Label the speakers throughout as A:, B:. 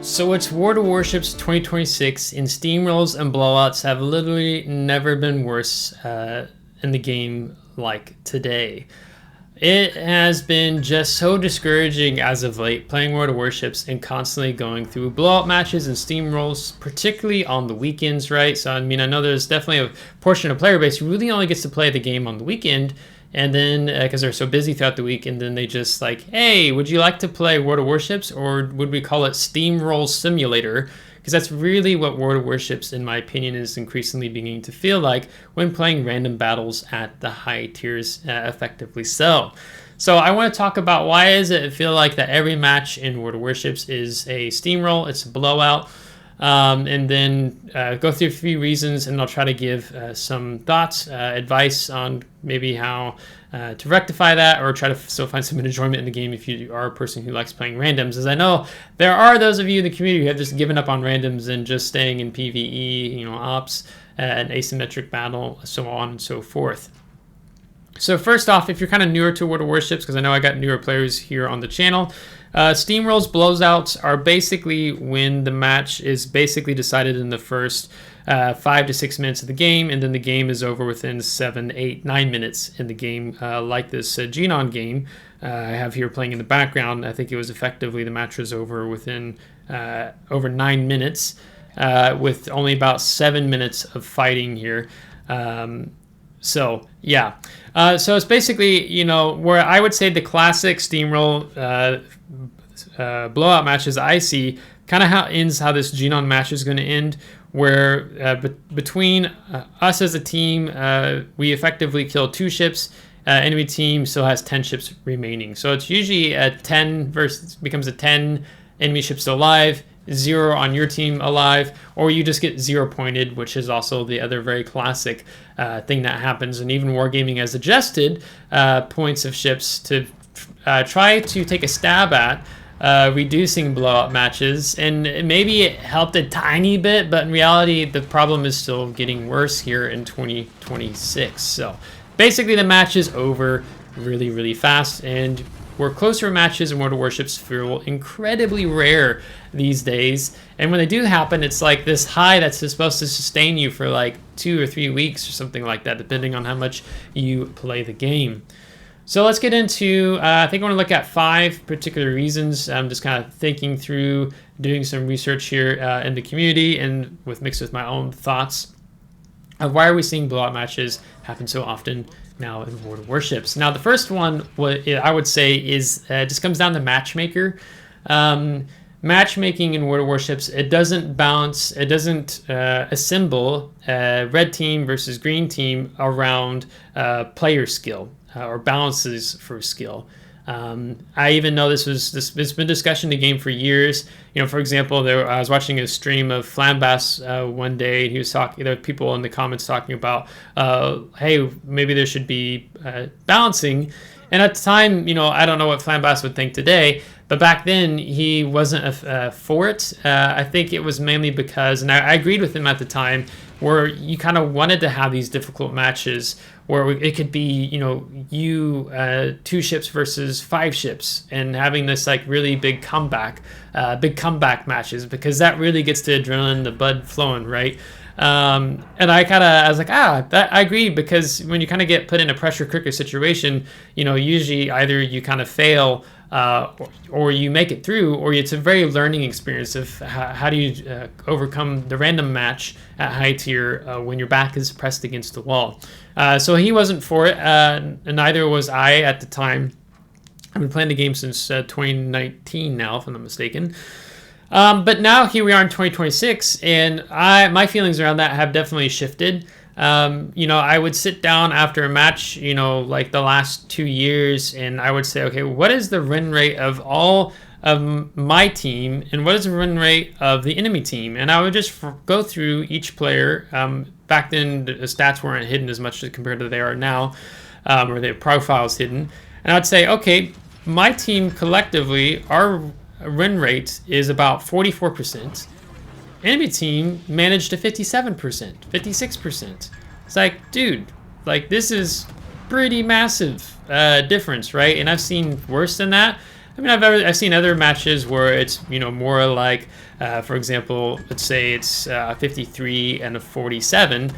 A: So it's World of Warships 2026, and Steamrolls and Blowouts have literally never been worse in the game like today. It has been just so discouraging as of late playing World of Warships and constantly going through blowout matches and Steamrolls, particularly on the weekends, right? So I mean, I know there's definitely a portion of player base who really only gets to play the game on the weekend, and then because they're so busy throughout the week, and then they just like, hey, would you like to play World of Warships, or would we call it Steamroll Simulator? Because that's really what World of Warships, in my opinion, is increasingly beginning to feel like when playing random battles at the high tiers effectively so. So I want to talk about why does it feel like that every match in World of Warships is a steamroll, it's a blowout, and then go through a few reasons, and I'll try to give some thoughts, advice on maybe how to rectify that, or try to still find some enjoyment in the game if you are a person who likes playing randoms. As I know there are those of you in the community who have just given up on randoms and just staying in PvE, ops, an asymmetric battle, so on and so forth. So first off, if you're kind of newer to World of Warships, because I know I got newer players here on the channel, Steamrolls, blowouts are basically when the match is basically decided in the first 5 to 6 minutes of the game, and then the game is over within 7, 8, 9 minutes in the game, like this Genon game I have here playing in the background. I think it was effectively, the match was over within over 9 minutes, with only about 7 minutes of fighting here. So yeah, so it's basically, where I would say the classic steamroll blowout matches I see, kind of how this Genon match is going to end, where between us as a team, we effectively kill 2 ships. Enemy team still has 10 ships remaining. So it's usually a 10 becomes a 10 enemy ships still alive, 0 on your team alive, or you just get 0 pointed, which is also the other very classic thing that happens. And even Wargaming has adjusted points of ships to try to take a stab at reducing blowout matches, and maybe it helped a tiny bit, but in reality the problem is still getting worse here in 2026. So basically the match is over really, really fast, and where closer matches in World of Warships feel incredibly rare these days. And when they do happen, it's like this high that's supposed to sustain you for like 2 or 3 weeks or something like that, depending on how much you play the game. So let's get into, I think I want to look at 5 particular reasons. I'm just kind of thinking through, doing some research here in the community, and mixed with my own thoughts of why are we seeing blowout matches happen so often now in World of Warships. Now the first one, what I would say, is just comes down to Matchmaker. Matchmaking in World of Warships, it doesn't balance, it doesn't assemble red team versus green team around player skill, or balances for skill. I even know it's been discussion in the game for years. For example, I was watching a stream of Flambas one day, and he was talking. There were people in the comments talking about, hey, maybe there should be balancing. And at the time, I don't know what Flambas would think today, but back then he wasn't for it. I think it was mainly because, and I agreed with him at the time, where you kind of wanted to have these difficult matches where it could be, 2 ships versus 5 ships, and having this like really big comeback matches, because that really gets the adrenaline, the blood flowing, right? And I was like, I agree, because when you kind of get put in a pressure cooker situation, usually either you kind of fail, or you make it through, or it's a very learning experience of how do you overcome the random match at high tier when your back is pressed against the wall. So he wasn't for it, and neither was I at the time. I've been playing the game since 2019 now, if I'm not mistaken. But now here we are in 2026, and my feelings around that have definitely shifted. I would sit down after a match, like the last 2 years, and I would say, okay, what is the win rate of all of my team, and what is the win rate of the enemy team? And I would just go through each player. Back then, the stats weren't hidden as much compared to they are now, or their profiles hidden. And I'd say, okay, my team collectively, our win rate is about 44%. Enemy team managed to 57%, 56%. It's like, dude, like this is pretty massive difference, right? And I've seen worse than that. I mean, I've seen other matches where it's, you know, more like, for example, let's say it's 53 and a 47.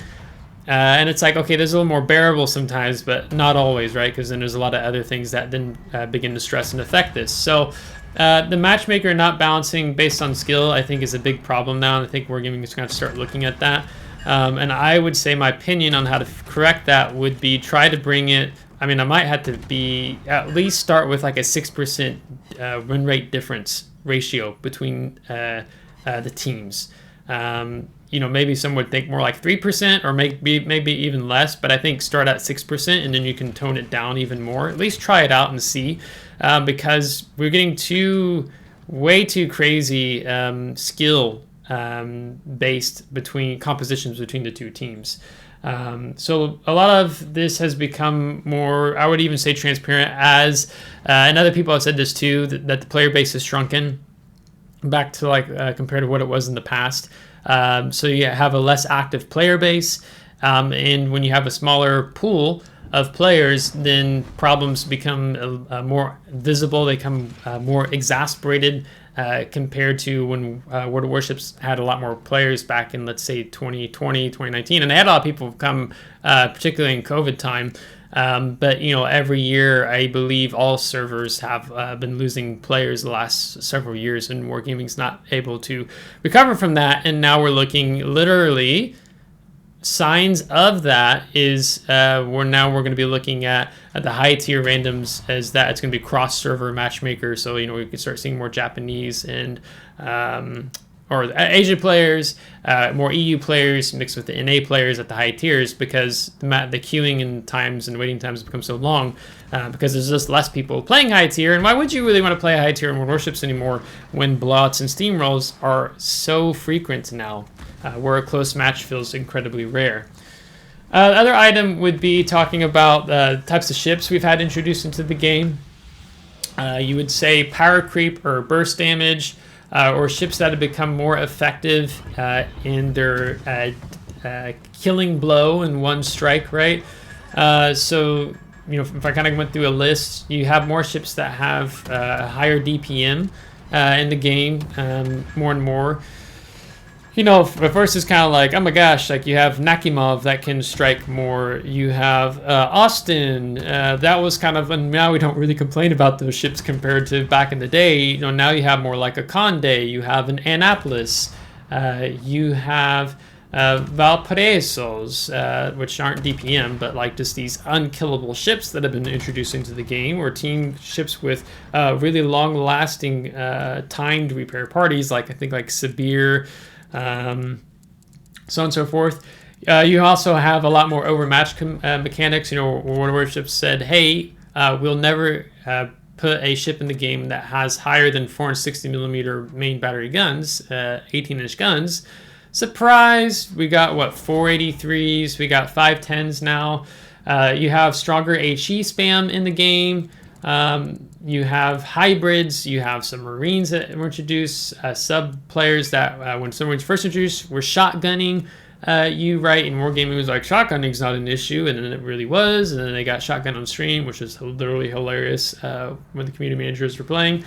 A: And it's like, okay, there's a little more bearable sometimes, but not always, right? Because then there's a lot of other things that then begin to stress and affect this. So the matchmaker not balancing based on skill, I think, is a big problem now. And I think Wargaming is going to start looking at that. And I would say my opinion on how to correct that would be try to bring it. I mean, I might have to be at least start with like a 6% win rate difference ratio between the teams. You know, maybe some would think more like 3% or maybe even less, but I think start at 6% and then you can tone it down even more. At least try it out and see, because we're getting way too crazy skill based between compositions between the two teams. So a lot of this has become more, I would even say, transparent, as and other people have said this too, that the player base has shrunken back to like compared to what it was in the past. So you have a less active player base, and when you have a smaller pool of players, then problems become more visible. They become more exasperated compared to when World of Warships had a lot more players back in, let's say, 2020, 2019. And they had a lot of people come, particularly in COVID time. But, you know, every year, I believe all servers have been losing players the last several years, and Wargaming's not able to recover from that. And now we're looking literally signs of that is we're going to be looking at the high tier randoms as that it's going to be cross server matchmaker. So, you know, we can start seeing more Japanese and or Asian players, more EU players mixed with the NA players at the high tiers, because the queuing and times and waiting times become so long because there's just less people playing high tier. And why would you really want to play high tier in World Warships anymore when blowouts and steamrolls are so frequent now, where a close match feels incredibly rare? The other item would be talking about types of ships we've had introduced into the game. You would say power creep or burst damage, or ships that have become more effective in their killing blow in one strike, right? So, you know, if I kind of went through a list, you have more ships that have higher DPM in the game, more and more. You know, at first it's kind of like, oh my gosh, like you have Nakimov that can strike more. You have Austin. That was kind of, and now we don't really complain about those ships compared to back in the day. You know, now you have more like a Conde. You have an Annapolis. You have Valparaisos, which aren't DPM, but like just these unkillable ships that have been introduced into the game, or team ships with really long-lasting timed repair parties, like I think like Sibir, so on and so forth. You also have a lot more overmatch mechanics. You know, World of Warships said, hey, we'll never put a ship in the game that has higher than 460 millimeter main battery guns, 18-inch guns. Surprise! We got, what, 483s, we got 510s now. You have stronger HE spam in the game. You have hybrids, you have some Marines that were introduced, sub players that when submarines first introduced were shotgunning you, right? And Wargaming was like, shotgunning's not an issue, and then it really was, and then they got shotgun on stream, which was literally hilarious when the community managers were playing.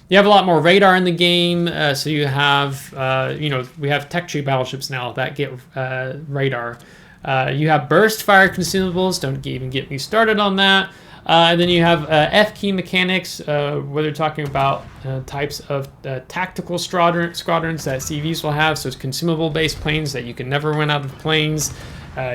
A: You have a lot more radar in the game, so you have, you know, we have tech tree battleships now that get radar. You have burst fire consumables, don't even get me started on that. And then you have F-key mechanics, where they're talking about types of tactical squadrons that CVs will have. So it's consumable-based planes that you can never run out of planes.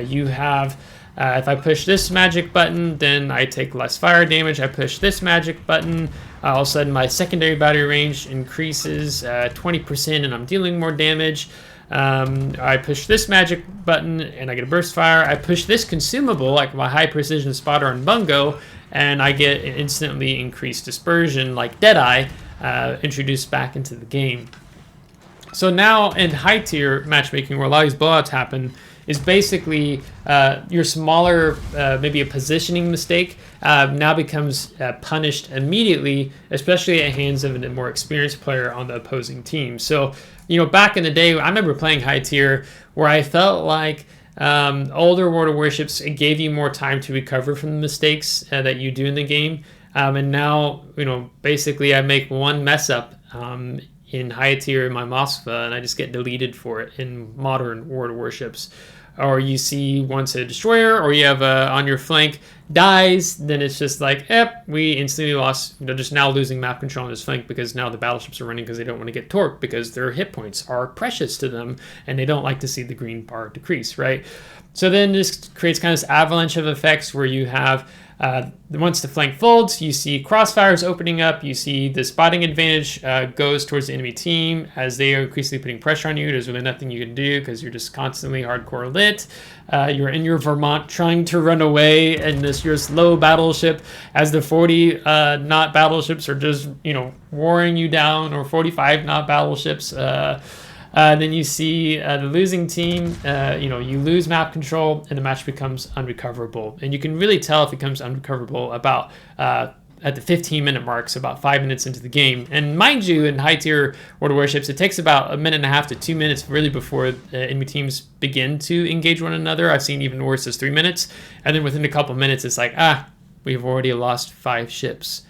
A: You have, if I push this magic button, then I take less fire damage. I push this magic button, all of a sudden my secondary battery range increases 20%, and I'm dealing more damage. I push this magic button and I get a burst fire. I push this consumable, like my high precision spotter and bungo, and I get instantly increased dispersion, like Deadeye, introduced back into the game. So now in high tier matchmaking, where a lot of these blowouts happen, is basically your smaller, maybe a positioning mistake, now becomes punished immediately, especially at hands of a more experienced player on the opposing team. So, you know, back in the day, I remember playing high tier where I felt like older World of Warships, it gave you more time to recover from the mistakes that you do in the game. And now, basically I make one mess up in high tier in my Moskva, and I just get deleted for it in modern World of Warships. Or you see once a destroyer, or you have on your flank dies, then it's just like, we instantly lost. They're just now losing map control on this flank because now the battleships are running because they don't want to get torqued because their hit points are precious to them and they don't like to see the green bar decrease, right? So then this creates kind of this avalanche of effects where you have once the flank folds, you see crossfires opening up, you see the spotting advantage goes towards the enemy team as they are increasingly putting pressure on you. There's really nothing you can do because you're just constantly hardcore lit. You're in your Vermont trying to run away, and your slow battleship as the 40 knot battleships are just, warring you down, or 45 knot battleships. Then you see the losing team, you lose map control and the match becomes unrecoverable. And you can really tell if it becomes unrecoverable about at the 15-minute marks, about 5 minutes into the game. And mind you, in high tier World of Warships, it takes about 1.5 to 2 minutes really before enemy teams begin to engage one another. I've seen even worse as 3 minutes. And then within a couple minutes, it's like, we've already lost 5 ships.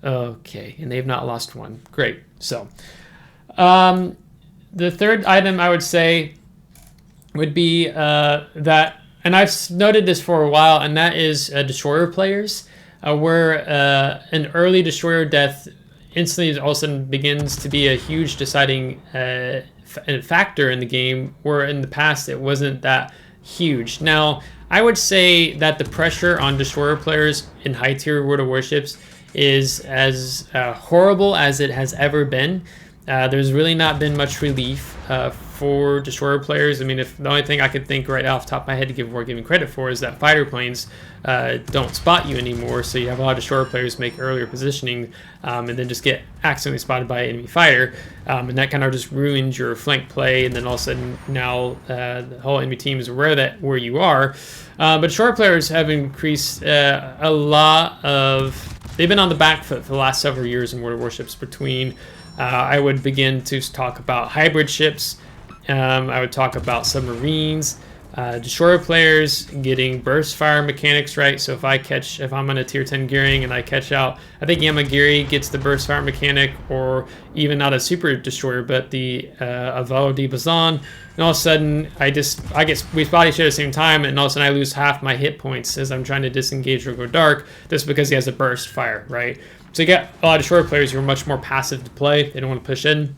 A: Okay, and they've not lost one. Great. So, the third item I would say would be that, and I've noted this for a while, and that is destroyer players, where an early destroyer death instantly all of a sudden begins to be a huge deciding factor in the game, where in the past it wasn't that huge. Now, I would say that the pressure on destroyer players in high tier World of Warships is as horrible as it has ever been. There's really not been much relief for destroyer players. I mean, if the only thing I could think right off the top of my head to give Wargaming credit for is that fighter planes don't spot you anymore, so you have a lot of destroyer players make earlier positioning and then just get accidentally spotted by an enemy fighter, and that kind of just ruins your flank play, and then all of a sudden now the whole enemy team is aware that where you are. But destroyer players have increased a lot of... They've been on the back foot for the last several years in World of Warships between... I would begin to talk about hybrid ships. I would talk about submarines, destroyer players getting burst fire mechanics right. So if I'm on a tier 10 gearing and I catch out, I think Yamagiri gets the burst fire mechanic, or even not a super destroyer, but the Avalo di Bazan, and all of a sudden we spot each other at the same time, and all of a sudden I lose half my hit points as I'm trying to disengage or go dark, just because he has a burst fire, right? So you get a lot of destroyer players who are much more passive to play. They don't want to push in.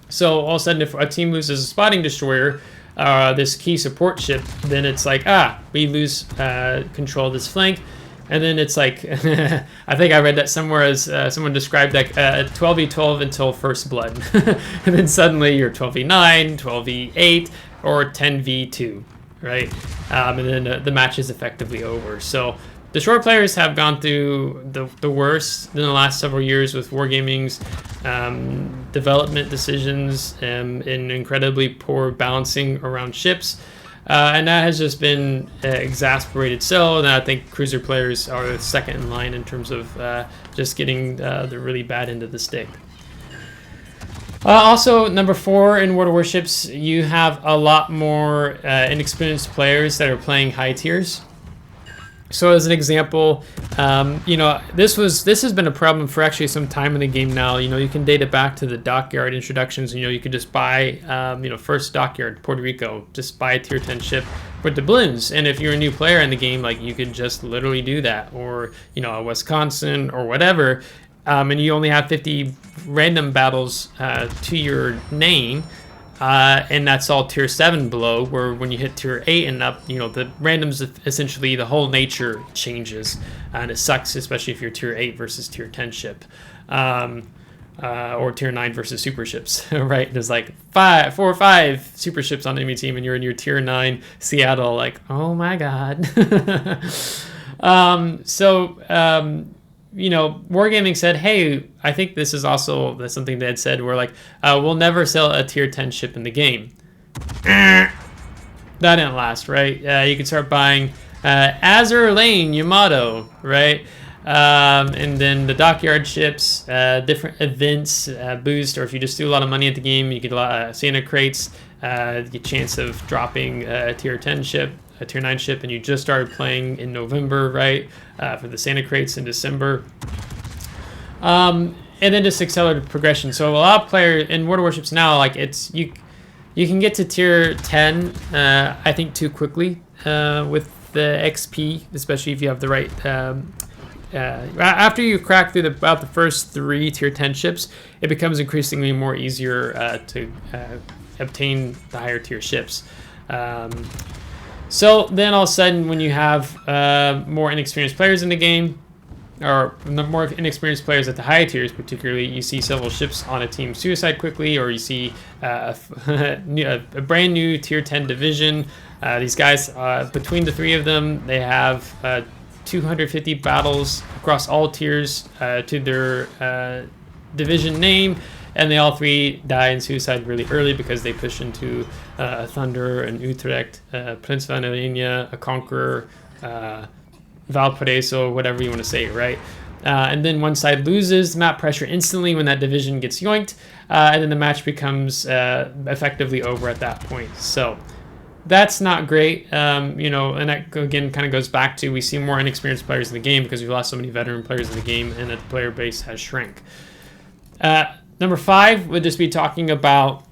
A: So all of a sudden, if a team loses a spotting destroyer, this key support ship, then it's like, we lose control of this flank. And then it's like, I think I read that somewhere as someone described like 12v12 until first blood. And then suddenly you're 12v9, 12v8, or 10v2, right? And then the match is effectively over. So the short players have gone through the worst in the last several years with Wargaming's development decisions and incredibly poor balancing around ships. And that has just been exasperated so, and I think cruiser players are second in line in terms of just getting the really bad end of the stick. Also, number 4 in World of Warships, you have a lot more inexperienced players that are playing high tiers. So as an example, this has been a problem for actually some time in the game now. You can date it back to the dockyard introductions. You could just buy, first dockyard, Puerto Rico, just buy a tier 10 ship with doubloons. And if you're a new player in the game, like you could just literally do that, or Wisconsin or whatever, and you only have 50 random battles to your name. And that's all tier 7 below, where when you hit tier 8 and up, the randoms, essentially the whole nature changes, and it sucks, especially if you're tier 8 versus tier 10 ship, or tier 9 versus super ships, right? There's like 4 or 5 super ships on the enemy team, and you're in your tier 9 Seattle, like, oh my god. Wargaming said, hey, I think this is that's something they had said, where like, we'll never sell a tier 10 ship in the game. That didn't last, right? You can start buying Azur Lane Yamato, right? And then the dockyard ships, different events boost, or if you just do a lot of money at the game, you get a lot of Santa crates, the chance of dropping a tier 10 ship. a tier 9 ship and you just started playing in November, right, for the Santa crates in December. And then just accelerated progression. So a lot of players in World of Warships now, like you can get to tier 10, I think, too quickly with the XP, especially if you have the right. After you crack through about the first 3 tier 10 ships, it becomes increasingly more easier to obtain the higher tier ships. So then all of a sudden, when you have more inexperienced players in the game, or more inexperienced players at the higher tiers particularly, you see several ships on a team suicide quickly, or you see a brand new tier 10 division. These guys, between the 3 of them, they have 250 battles across all tiers to their division name, and they all 3 die in suicide really early because they push into a Thunder, an Utrecht, Prince van Oranje, a Conqueror, Valparaiso, whatever you want to say, right? And then one side loses map pressure instantly when that division gets yoinked, and then the match becomes effectively over at that point. So that's not great, you know, and that again kind of goes back to we see more inexperienced players in the game because we've lost so many veteran players in the game, and that the player base has shrank. Number 5 would just be talking about,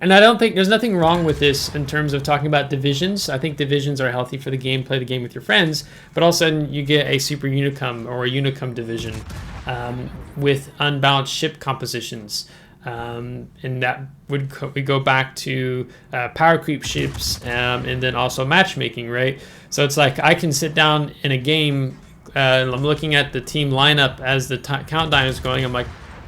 A: and I don't think there's nothing wrong with this in terms of talking about divisions. I think divisions are healthy for the game. Play the game with your friends, but all of a sudden you get a super unicum or a unicum division with unbalanced ship compositions, and that would we go back to power creep ships, and then also matchmaking, right? So it's like I can sit down in a game, I'm looking at the team lineup as the countdown is going. I'm like,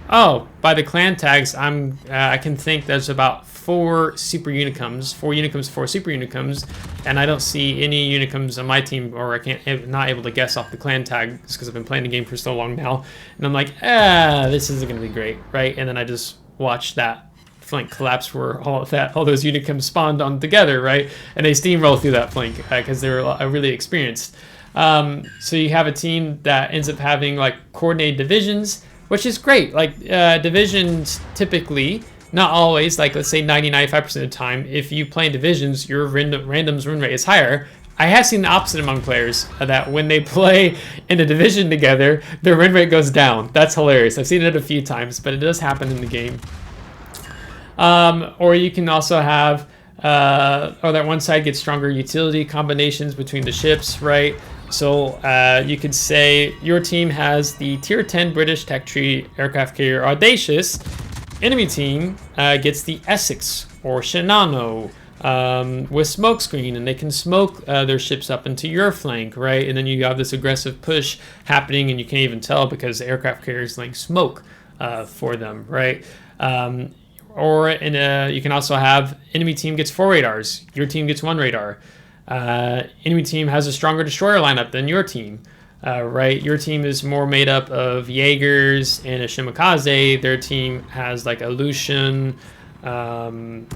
A: oh, by the clan tags, I can think there's about 4 super unicums, 4 unicums, 4 super unicums, and I don't see any unicums on my team, or I'm not able to guess off the clan tag because I've been playing the game for so long now. And I'm like, this isn't going to be great, right? And then I just watch that flank collapse where all those unicums spawned on together, right? And they steamroll through that flank because they're really experienced. So you have a team that ends up having like coordinated divisions, which is great. Like divisions typically, not always, like let's say 90-95% of the time, if you play in divisions, your random's win rate is higher. I have seen the opposite among players, that when they play in a division together, their win rate goes down. That's hilarious. I've seen it a few times, but it does happen in the game. Or you can also have, or that one side gets stronger utility combinations between the ships, right? So you could say your team has the tier 10 British tech tree aircraft carrier Audacious. Enemy team gets the Essex or Shinano with smokescreen, and they can smoke their ships up into your flank, right? And then you have this aggressive push happening, and you can't even tell because the aircraft carriers like smoke for them, right? Or you can also have enemy team gets 4 radars, your team gets 1 radar. Enemy team has a stronger destroyer lineup than your team, right? Your team is more made up of Jaegers and a Shimakaze. Their team has like a Lucian. I'm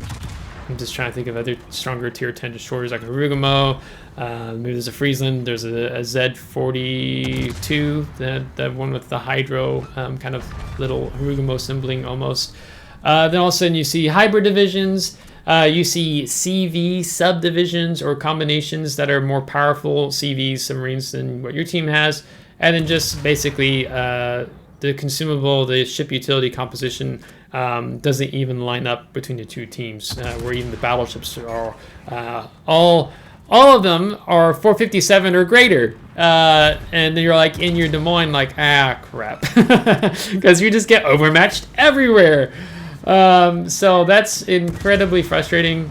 A: just trying to think of other stronger tier 10 destroyers like a Rugamo. Maybe there's a Friesland. There's a Z42, the one with the Hydro kind of little Rugamo symboling almost. Then all of a sudden you see hybrid divisions. You see CV subdivisions or combinations that are more powerful CVs, submarines, than what your team has. And then just basically the consumable, the ship utility composition doesn't even line up between the 2 teams, where even the battleships are all of them are 457 or greater. And then you're like in your Des Moines like, crap. Because you just get overmatched everywhere. So that's incredibly frustrating.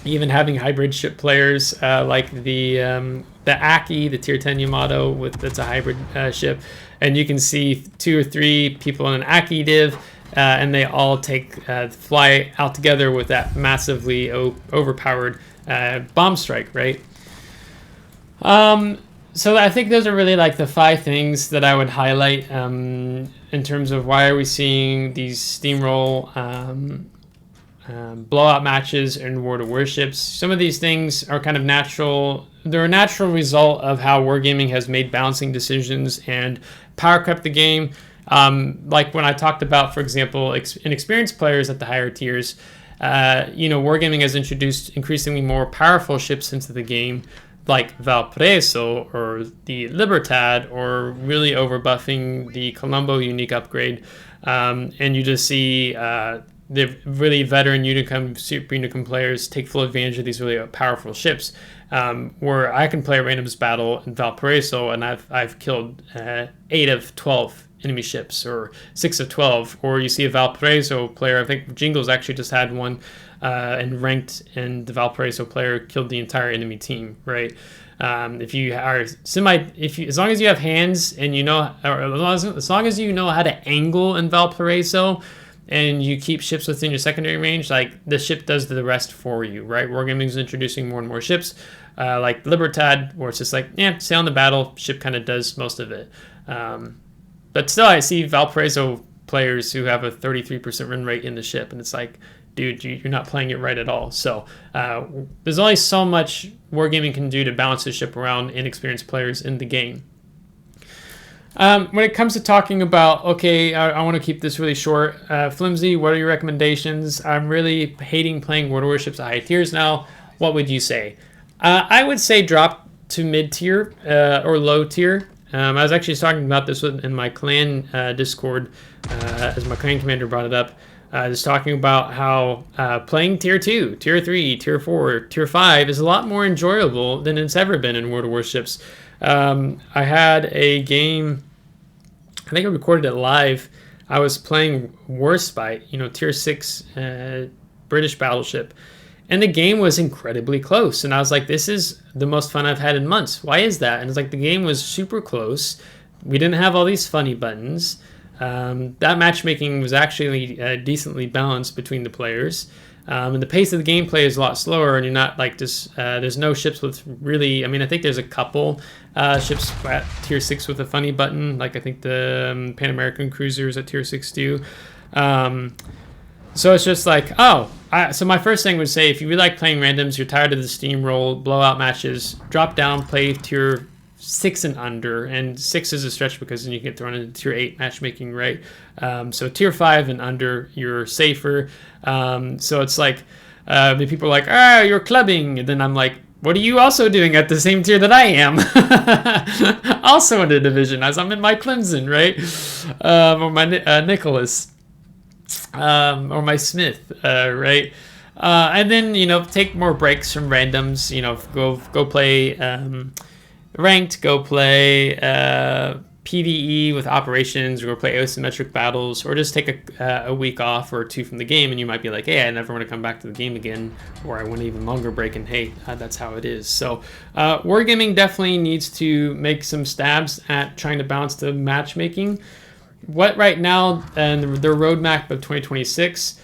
A: Even having hybrid ship players like the Aki, the tier 10 Yamato, that's a hybrid ship, and you can see 2 or 3 people in an Aki div, and they all fly out together with that massively overpowered bomb strike, right? So I think those are really like the 5 things that I would highlight in terms of why are we seeing these Steamroll blowout matches in World of Warships. Some of these things are kind of natural. They're a natural result of how Wargaming has made balancing decisions and power crept the game. Like when I talked about, for example, inexperienced players at the higher tiers, Wargaming has introduced increasingly more powerful ships into the game, like Valparaiso or the Libertad, or really overbuffing the Colombo unique upgrade. And you just see the really veteran Unicum, Super Unicum players take full advantage of these really powerful ships. Where I can play a randoms battle in Valparaiso and I've killed 8 of 12 enemy ships, or 6 of 12. Or you see a Valparaiso player, I think Jingles actually just had one and ranked, and the Valparaiso player killed the entire enemy team, right? If you are as long as you have hands and as long as you know how to angle in Valparaiso, and you keep ships within your secondary range, like the ship does the rest for you, right? Wargaming is introducing more and more ships, like Libertad, where it's just like, sail in the battle, ship kind of does most of it. But still, I see Valparaiso players who have a 33% win rate in the ship, and it's like, dude, you're not playing it right at all. So there's only so much Wargaming can do to balance the ship around inexperienced players in the game. When it comes to talking about, I want to keep this really short. Flimsy, what are your recommendations? I'm really hating playing World of Warships at high tiers now. What would you say? I would say drop to mid-tier or low tier. I was actually talking about this in my clan Discord as my clan commander brought it up. Just talking about how playing tier 2, tier 3, tier 4, tier 5 is a lot more enjoyable than it's ever been in World of Warships. I had a game, I think I recorded it live. I was playing Warspite, tier 6 British battleship. And the game was incredibly close. And I was like, this is the most fun I've had in months. Why is that? And it's like the game was super close. We didn't have all these funny buttons. That matchmaking was actually decently balanced between the players. And the pace of the gameplay is a lot slower, and you're not like just, there's no ships with really, I think there's a couple ships at tier 6 with a funny button, like I think the Pan American cruisers at tier 6 do. So it's just like, so my first thing would say, if you really like playing randoms, you're tired of the Steamroll blowout matches, drop down, play tier 6 and under, and 6 is a stretch because then you get thrown into tier 8 matchmaking, right? So tier 5 and under, you're safer. So it's like, the people are like, you're clubbing, and then I'm like, what are you also doing at the same tier that I am? Also in the division, as I'm in my Clemson, right? Or my Nicholas, or my Smith, right? And then, take more breaks from randoms, go play ranked, go play PvE with operations, or go play asymmetric battles, or just take a week off or 2 from the game, and you might be like, hey, I never want to come back to the game again, or I want an even longer break, and hey, that's how it is. So Wargaming definitely needs to make some stabs at trying to balance the matchmaking. What right now, and their roadmap of 2026,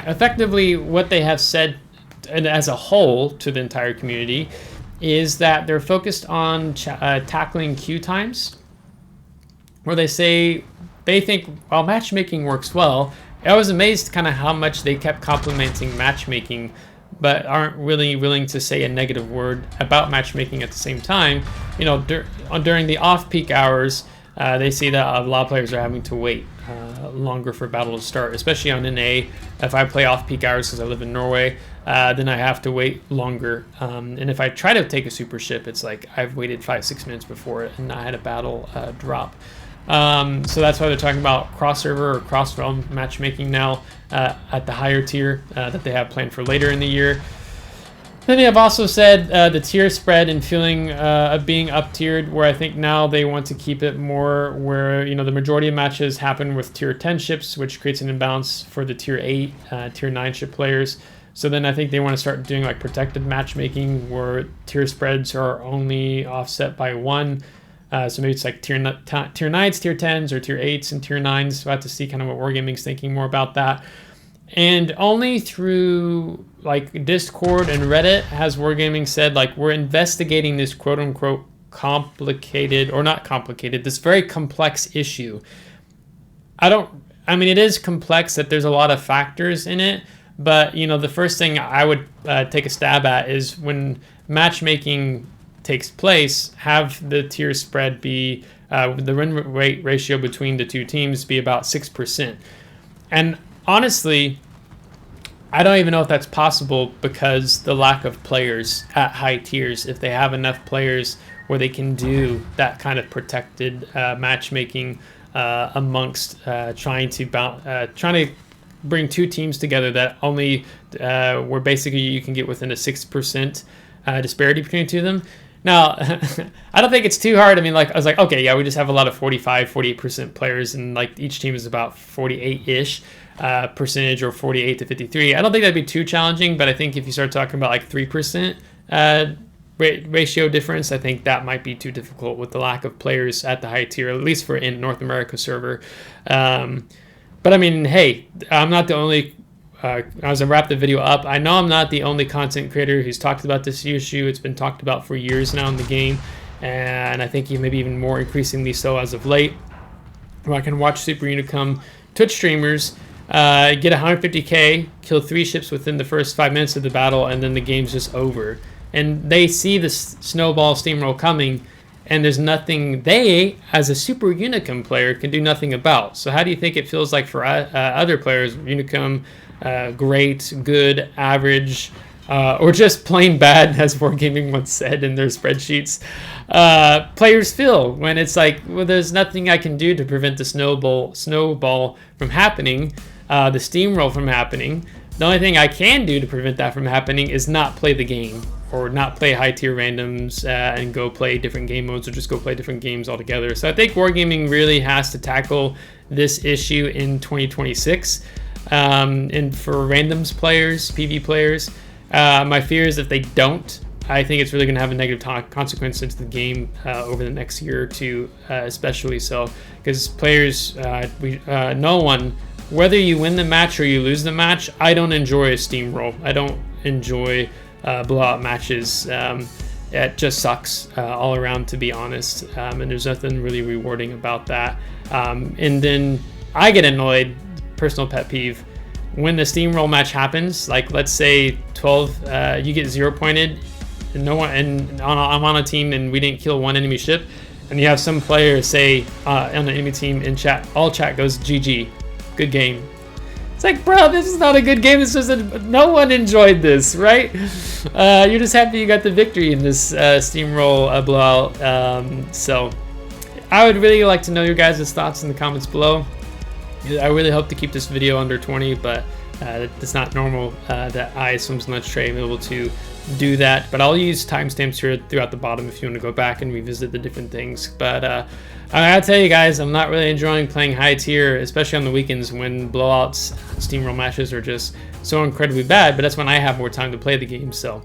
A: effectively what they have said, and as a whole to the entire community, is that they're focused on tackling queue times, where they think while matchmaking works well. I was amazed kind of how much they kept complimenting matchmaking, but aren't really willing to say a negative word about matchmaking at the same time. During the off-peak hours, they see that a lot of players are having to wait longer for battle to start, especially on NA. If I play off-peak hours because I live in Norway, then I have to wait longer. And if I try to take a super ship, it's like I've waited 5-6 minutes before it, and I had a battle drop. So that's why they're talking about cross-server or cross-realm matchmaking now at the higher tier that they have planned for later in the year. Then they have also said the tier spread and feeling of being up-tiered, where I think now they want to keep it more where, the majority of matches happen with tier 10 ships, which creates an imbalance for the tier 8, tier 9 ship players. So then I think they want to start doing like protected matchmaking, where tier spreads are only offset by 1. So maybe it's like tier 9s, tier 10s, or tier 8s and tier 9s. So I have to see kind of what Wargaming's thinking more about that. And only through like Discord and Reddit has Wargaming said, like, we're investigating this quote unquote complicated, or not complicated, this very complex issue. It is complex, that there's a lot of factors in it, but the first thing I would take a stab at is when matchmaking takes place, have the tier spread be the win rate ratio between the two teams be about 6%. And honestly, I don't even know if that's possible because the lack of players at high tiers. If they have enough players where they can do that kind of protected matchmaking amongst trying to bring two teams together that only where basically you can get within a 6% disparity between the two of them. Now, I don't think it's too hard. I mean, like I was like, okay, yeah, we just have a lot of 48% players, and like each team is about 48-ish percentage, or 48 to 53. I don't think that'd be too challenging, but I think if you start talking about like 3% ratio difference, I think that might be too difficult with the lack of players at the high tier, at least for in North America server. But I mean, hey, I'm not the only. As I wrap the video up, I know I'm not the only content creator who's talked about this issue. It's been talked about for years now in the game, and I think maybe even more increasingly so as of late. Where I can watch Super Unicum Twitch streamers get 150k, kill 3 ships within the first 5 minutes of the battle, and then the game's just over. And they see the snowball steamroll coming, and there's nothing they, as a Super Unicum player, can do nothing about. So how do you think it feels like for other players, Unicum, great, good, average, or just plain bad, as Wargaming once said in their spreadsheets, players feel when it's like, well, there's nothing I can do to prevent the snowball from happening, the steamroll from happening. The only thing I can do to prevent that from happening is not play the game, or not play high tier randoms and go play different game modes, or just go play different games altogether. So I think Wargaming really has to tackle this issue in 2026. And for randoms players, PV players, my fear is if they don't, I think it's really going to have a negative consequence into the game over the next year or two, especially so, because players, no one, whether you win the match or you lose the match, I don't enjoy a steamroll. I don't enjoy blowout matches. It just sucks all around, to be honest, and there's nothing really rewarding about that. And then I get annoyed, personal pet peeve, when the steamroll match happens. Like, let's say 12, you get 0 pointed, and no one, and I'm on a team and we didn't kill one enemy ship, and you have some player say on the enemy team in chat, all chat goes GG, good game. It's like, bro, this is not a good game. It's just no one enjoyed this, right? You're just happy you got the victory in this steamroll blowout. So I would really like to know your guys' thoughts in the comments below. I really hope to keep this video under 20, but it's not normal that I, FlimsyLunchTray, am able to do that. But I'll use timestamps here throughout the bottom if you want to go back and revisit the different things. But I gotta tell you guys, I'm not really enjoying playing high tier, especially on the weekends when blowouts, steamroll matches are just so incredibly bad. But that's when I have more time to play the game. So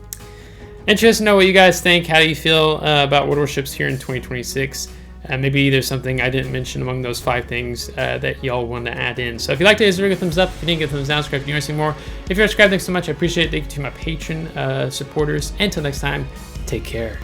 A: interested to know what you guys think. How do you feel about World of Warships here in 2026? Maybe there's something I didn't mention among those 5 things that y'all want to add in. So if you liked it, give it a thumbs up. If you didn't, give a thumbs down. Subscribe if you want to see more. If you're subscribed, thanks so much. I appreciate it. Thank you to my Patreon supporters. Until next time, take care.